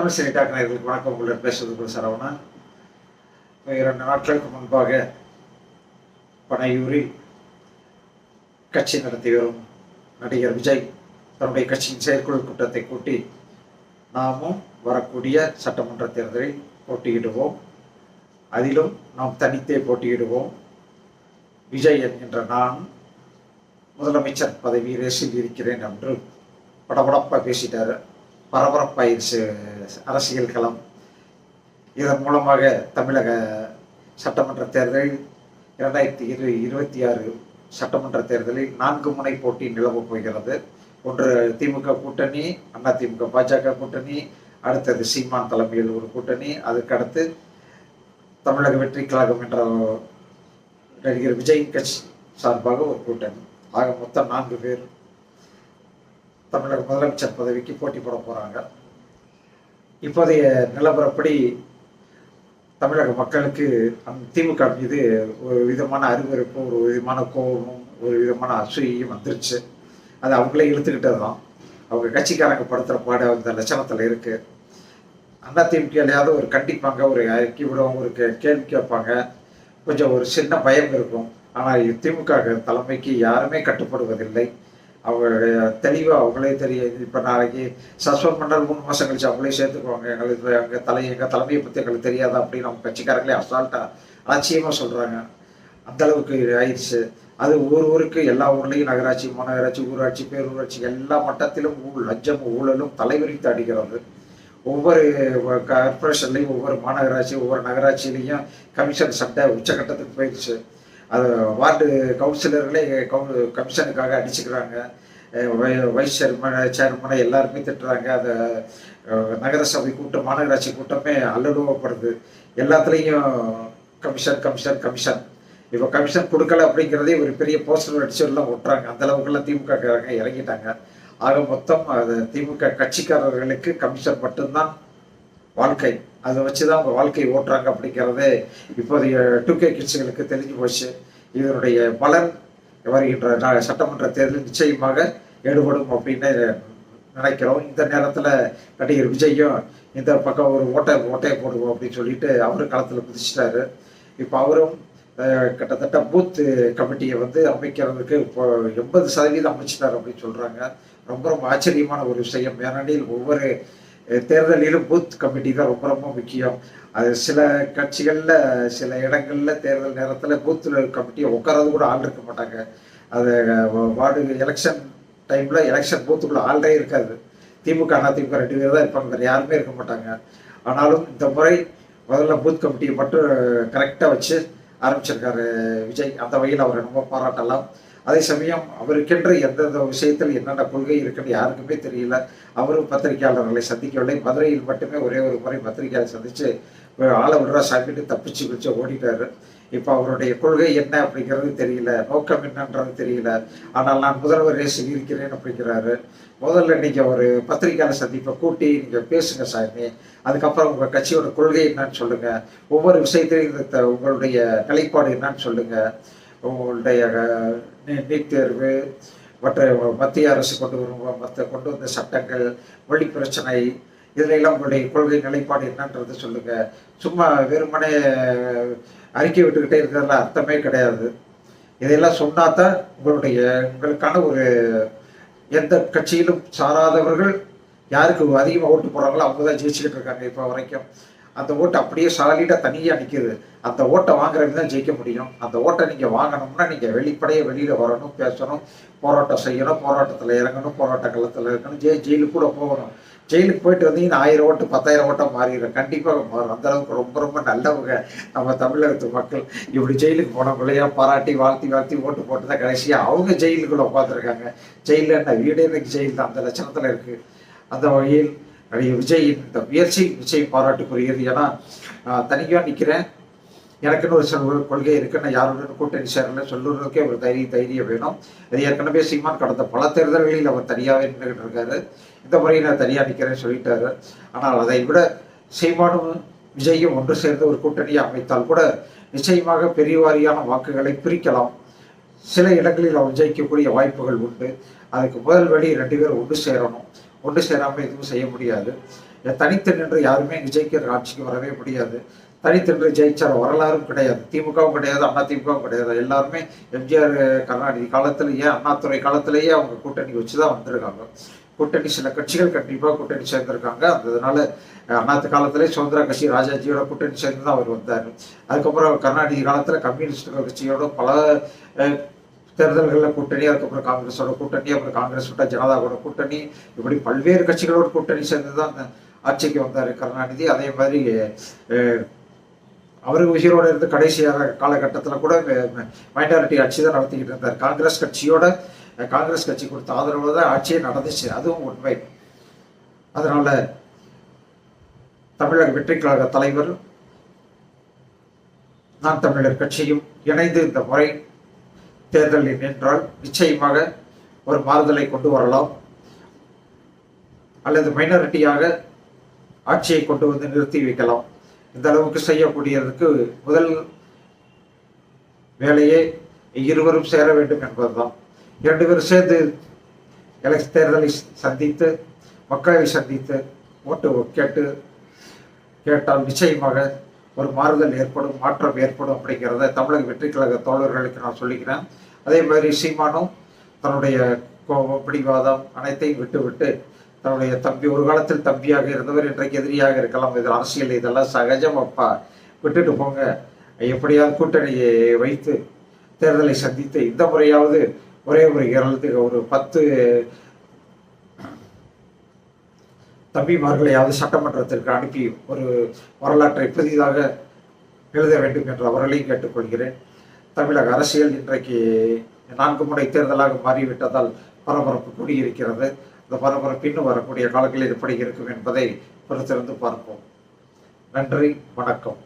தமிழ் சினிடாக் நேயர்களுக்கு வணக்கம். உங்களுடன் பேசுவதற்கு சரவணன். 2 நாட்களுக்கு முன்பாக பனையூரில் கட்சி நடத்தி வரும் நடிகர் விஜய் தன்னுடைய கட்சியின் செயற்குழு கூட்டத்தை கூட்டி, நாமும் வரக்கூடிய சட்டமன்ற தேர்தலில் போட்டியிடுவோம், அதிலும் நாம் தனித்தே போட்டியிடுவோம், விஜய் என்கின்ற நான் முதலமைச்சர் பதவியிலே இருக்கிறேன் என்று படபடப்பாக பேசிட்டாரு. பரபரப்பாயிருச்சு அரசியல் களம். இதன் மூலமாக தமிழக சட்டமன்ற தேர்தலில் 2026 சட்டமன்ற தேர்தலில் 4 முனை போட்டி நிலவப் போகிறது. ஒன்று திமுக கூட்டணி, அதிமுக பாஜக கூட்டணி, அடுத்தது சீமான் தலைமையில் ஒரு கூட்டணி, அதுக்கடுத்து தமிழக வெற்றி கழகம் என்ற நடிகர் விஜய் கட்சி சார்பாக ஒரு கூட்டணி. ஆக மொத்தம் 4 பேர் தமிழக முதலமைச்சர் பதவிக்கு போட்டி போட போகிறாங்க. இப்போதைய நிலவரப்படி தமிழக மக்களுக்கு திமுக மீது ஒரு விதமான அருவருப்பும், ஒரு விதமான கோபமும், ஒரு விதமான அசூயையும் வந்துருச்சு. அது அவங்களே இழுத்துக்கிட்டது தான். அவங்க கட்சிக்காரங்க படுத்துகிற பாடு அந்த லட்சணத்தில் இருக்குது. அதிமுகலையாவது ஒரு கண்டிப்பாங்க, ஒரு அறிக்கை விடுவாங்க, ஒரு கேள்வி கேட்பாங்க, கொஞ்சம் ஒரு சின்ன பயம் இருக்கும். ஆனால் திமுக தலைமைக்கு யாருமே கட்டுப்படுவதில்லை. அவங்க தெளிவாக அவங்களே தெரியும். இப்போ நாளைக்கு சஸ்பெண்ட் பண்ணால் 3 மாதம் கழிச்சு அவங்களே சேர்த்துக்குவாங்க. எங்களுக்கு எங்கள் தலைமையை பற்றி எங்களுக்கு தெரியாதா அப்படின்னு அவங்க கட்சிக்காரங்களே அசால்ட்டாக அலட்சியமாக சொல்கிறாங்க. அந்தளவுக்கு ஆயிடுச்சு. அது ஊருக்கு எல்லா ஊர்லேயும் நகராட்சி, மாநகராட்சி, ஊராட்சி, பேரூராட்சி எல்லா மட்டத்திலும் லஞ்சமும் ஊழலும் தலைவிரித்து அடிக்கிறது. ஒவ்வொரு கார்பரேஷன்லையும், ஒவ்வொரு மாநகராட்சி, ஒவ்வொரு நகராட்சியிலையும் கமிஷன் சட்டை உச்சக்கட்டத்துக்கு போயிடுச்சு. அது வார்டு கவுன்சிலர்களே கமிஷனுக்காக அடிச்சுக்கிறாங்க. வைஸ் சேர்மனை எல்லாருமே திட்டுறாங்க. அதை நகரசபை கூட்டம், மாநகராட்சி கூட்டமே அல்லலுவப்படுது. எல்லாத்துலேயும் கமிஷன் கமிஷன் கமிஷன். இப்போ கமிஷன் கொடுக்கல அப்படிங்கிறதே ஒரு பெரிய போஸ்டர் அடிச்சு எல்லாம் ஒட்டுறாங்க. அந்த அளவுக்குலாம் திமுகக்காரங்க இறங்கிட்டாங்க. ஆக மொத்தம் அது திமுக கட்சிக்காரர்களுக்கு கமிஷன் மட்டும்தான் வாழ்க்கை. அதை வச்சு தான் அவங்க வாழ்க்கையை ஓட்டுறாங்க அப்படிங்கிறதே இப்போதைய 2K கிட்ஸுகளுக்கு தெரிஞ்சு போச்சு. இதனுடைய பலன் வருகின்ற சட்டமன்ற தேர்தல் நிச்சயமாக ஈடுபடும் அப்படின்னு நினைக்கிறோம். இந்த நேரத்தில் நடிகர் விஜயும் இந்த பக்கம் ஒரு ஓட்டையை போடுவோம் அப்படின்னு சொல்லிட்டு அவரும் களத்தில் குதிச்சிட்டாரு. இப்போ அவரும் கிட்டத்தட்ட பூத் கமிட்டியை அமைக்கிறதுக்கு இப்போ 80% அமைச்சிட்டார் அப்படின்னு சொல்கிறாங்க. ரொம்ப ஆச்சரியமான ஒரு விஷயம். ஏனெனில் ஒவ்வொரு தேர்தலிலும் பூத் கமிட்டி தான் ரொம்ப முக்கியம். அது சில கட்சிகளில், சில இடங்களில் தேர்தல் நேரத்தில் பூத்தில் கமிட்டியை உட்காரது கூட ஆள் இருக்க மாட்டாங்க. அது வார்டு எலெக்ஷன் டைமில் எலெக்ஷன் பூத்துக்குள்ளே ஆளே இருக்காது. திமுக அதிமுக 2 பேர் தான் இருப்பாங்க, வேறு யாருமே இருக்க மாட்டாங்க. ஆனாலும் இந்த முறை முதல்ல பூத் கமிட்டியை மட்டும் கரெக்டாக வச்சு ஆரம்பிச்சிருக்காரு விஜய். அந்த வகையில் அவரை ரொம்ப பாராட்டலாம். அதே சமயம் அவருக்கென்று எந்தெந்த விஷயத்தில் என்னென்ன கொள்கை இருக்குன்னு யாருக்குமே தெரியல. அவரும் பத்திரிகையாளர்களை சந்திக்கவில்லை. மதுரையில் மட்டுமே ஒரே ஒரு முறை பத்திரிகையாளர் சந்தித்து ஆளை விடுறா சாப்பிட்டு தப்பிச்சு பிடிச்சி ஓடிட்டாரு. இப்போ அவருடைய கொள்கை என்ன அப்படிங்கிறது தெரியல, நோக்கம் என்னன்றது தெரியல. ஆனால் நான் முதல்வரே சொல்லியிருக்கிறேன் அப்படிங்கிறாரு. முதல்ல நீங்கள் ஒரு பத்திரிகையாளர் சந்திப்பை கூட்டி நீங்கள் பேசுங்க சாமி. அதுக்கப்புறம் உங்கள் கட்சியோட கொள்கை என்னன்னு சொல்லுங்கள். ஒவ்வொரு விஷயத்திலையும் உங்களுடைய நிலைப்பாடு என்னன்னு சொல்லுங்கள். உங்களுடைய நீட் தேர்வு, மற்ற மத்திய அரசு கொண்டு வந்த சட்டங்கள், மொழி பிரச்சனை, இதில் எல்லாம் உங்களுடைய கொள்கை நிலைப்பாடு என்னன்றது சொல்லுங்கள். சும்மா வெறுமனே அறிக்கை விட்டுக்கிட்டே இருக்கிறதுல அர்த்தமே கிடையாது. இதையெல்லாம் சொன்னால் தான் உங்களுக்கான ஒரு எந்த கட்சியிலும் சாராதவர்கள் யாருக்கு அதிகமாக ஓட்டு போடுறாங்களோ அவங்க தான் ஜெயிச்சுக்கிட்டு இருக்காங்க இப்போ வரைக்கும். அந்த ஓட்டை அப்படியே சாலிடாக தனியாக நிற்கிது. அந்த ஓட்டை வாங்குறவங்க தான் ஜெயிக்க முடியும். அந்த ஓட்டை நீங்கள் வாங்கணும்னா நீங்கள் வெளியில் வரணும், பேசணும், போராட்டம் செய்யணும், போராட்டத்தில் இறங்கணும், போராட்ட களத்தில் இருக்கணும், ஜெயிலுக்கு கூட போகணும். ஜெயிலுக்கு போயிட்டு வந்தீங்கன்னா 1000 ஓட்டு 10,000 ஓட்டாக மாறிடும். கண்டிப்பாக மாறும். அந்தளவுக்கு ரொம்ப நல்லவங்க நம்ம தமிழகத்து மக்கள். இப்படி ஜெயிலுக்கு போனவங்களையா பாராட்டி வாழ்த்தி ஓட்டு போட்டு தான் கடைசியாக அவங்க ஜெயிலுக்குள்ளே உட்காந்துருக்காங்க. ஜெயிலில் என்ன வீடு எனக்கு ஜெயில் தான், அந்த லட்சணத்தில் இருக்குது. அந்த வகையில் நடிகர் விஜயின் இந்த முயற்சி நிச்சயம் பாராட்டுக்குரியது. ஏன்னா தனியாக நிற்கிறேன், எனக்குன்னு ஒரு கொள்கை இருக்குன்னு யாருடன் கூட்டணி சேரல சொல்லுறதுக்கே ஒரு தைரியம் வேணும். அது ஏற்கனவே சீமான் கடந்த பல தேர்தல்களில் அவர் தனியாகவே நின்றுகிட்டு இருக்காரு. இந்த முறையை நான் தனியாக நிற்கிறேன்னு சொல்லிட்டாரு. ஆனால் அதை விட சீமானும் விஜயும் ஒன்று சேர்ந்து ஒரு கூட்டணியை அமைத்தால் கூட நிச்சயமாக பெரிய வாரியான வாக்குகளை பிரிக்கலாம். சில இடங்களில் அவர் ஜெயிக்கக்கூடிய வாய்ப்புகள் உண்டு. அதுக்கு முதல் வழி 2 பேரும் ஒன்று சேரணும். ஒன்று சேராமல் எதுவும் செய்ய முடியாது. தனித்து நின்று யாருமே இங்கே ஜெயிக்கிற ஆட்சிக்கு வரவே முடியாது. தனித்தென்று ஜெயிச்சார் வரலாறும் கிடையாது. திமுகவும் கிடையாது, அண்ணா திமுகவும் கிடையாது. எல்லாருமே எம்ஜிஆர், கருணாநிதி காலத்திலேயே, அண்ணாதுரை காலத்திலேயே அவங்க கூட்டணி வச்சு தான் வந்திருக்காங்க. கூட்டணி சில கட்சிகள் கண்டிப்பாக கூட்டணி சேர்ந்திருக்காங்க. அதனால அண்ணாத்து காலத்திலே சுதந்திர கட்சி ராஜாஜியோட கூட்டணி சேர்ந்து தான் அவர் வந்தார். அதுக்கப்புறம் கருணாநிதி காலத்தில் கம்யூனிஸ்ட் கட்சியோட பல தேர்தல்களில் கூட்டணி, அதுக்கப்புறம் காங்கிரஸோட கூட்டணி, அப்புறம் காங்கிரஸ் விட்ட ஜனதாவோட கூட்டணி, இப்படி பல்வேறு கட்சிகளோட கூட்டணி சேர்ந்து தான் ஆட்சிக்கு வந்தார் கருணாநிதி. அதே மாதிரி அவர் உயிரோடு இருந்து கடைசியாக காலகட்டத்தில் கூட மைனாரிட்டி ஆட்சி தான் நடத்திக்கிட்டு இருந்தார். காங்கிரஸ் கட்சி கொடுத்த ஆதரவு தான் ஆட்சியே நடந்துச்சு, அதுவும் உண்மை. அதனால தமிழக வெற்றி கழக தலைவர் நாம் தமிழர் கட்சியும் இணைந்து இந்த முறை தேர்தலில் நின்றால் நிச்சயமாக ஒரு மாறுதலை கொண்டு வரலாம், அல்லது மைனாரிட்டியாக ஆட்சியை கொண்டு வந்து நிறுத்தி வைக்கலாம். இந்த அளவுக்கு செய்யக்கூடியதற்கு முதல் வேலையே இருவரும் சேர வேண்டும் என்பதுதான். 2 பேரும் சேர்ந்து தேர்தலை சந்தித்து, மக்களை சந்தித்து ஓட்டு கேட்டால் நிச்சயமாக ஒரு மாறுதல் ஏற்படும், மாற்றம் ஏற்படும் அப்படிங்கிறத தமிழக வெற்றி கழக தோழர்களுக்கு நான் சொல்லிக்கிறேன். அதே மாதிரி சீமானும் தன்னுடைய கோபம், பிடிவாதம் அனைத்தையும் விட்டு தன்னுடைய தம்பி, ஒரு காலத்தில் தம்பியாக இருந்தவர் இன்றைக்கு எதிரியாக இருக்கலாம். இதில் அரசியல் இதெல்லாம் சகஜம் அப்பா, விட்டுட்டு போங்க. எப்படியாவது கூட்டணியை வைத்து தேர்தலை சந்தித்து இந்த முறையாவது ஒரே ஒரு 10 தம்பிமார்களையாவது சட்டமன்றத்திற்கு அனுப்பி ஒரு வரலாற்றை புதிதாக எழுத வேண்டும் என்று அவர்களையும் கேட்டுக்கொள்கிறேன். தமிழக அரசியல் இன்றைக்கு 4 முறை தேர்தலாக மாறிவிட்டதால் பரபரப்பு கூடியிருக்கிறது. இந்த பரபரப்பு இன்னும் வரக்கூடிய காலங்களில் எப்படி இருக்கும் என்பதை பொறுத்திருந்து பார்ப்போம். நன்றி, வணக்கம்.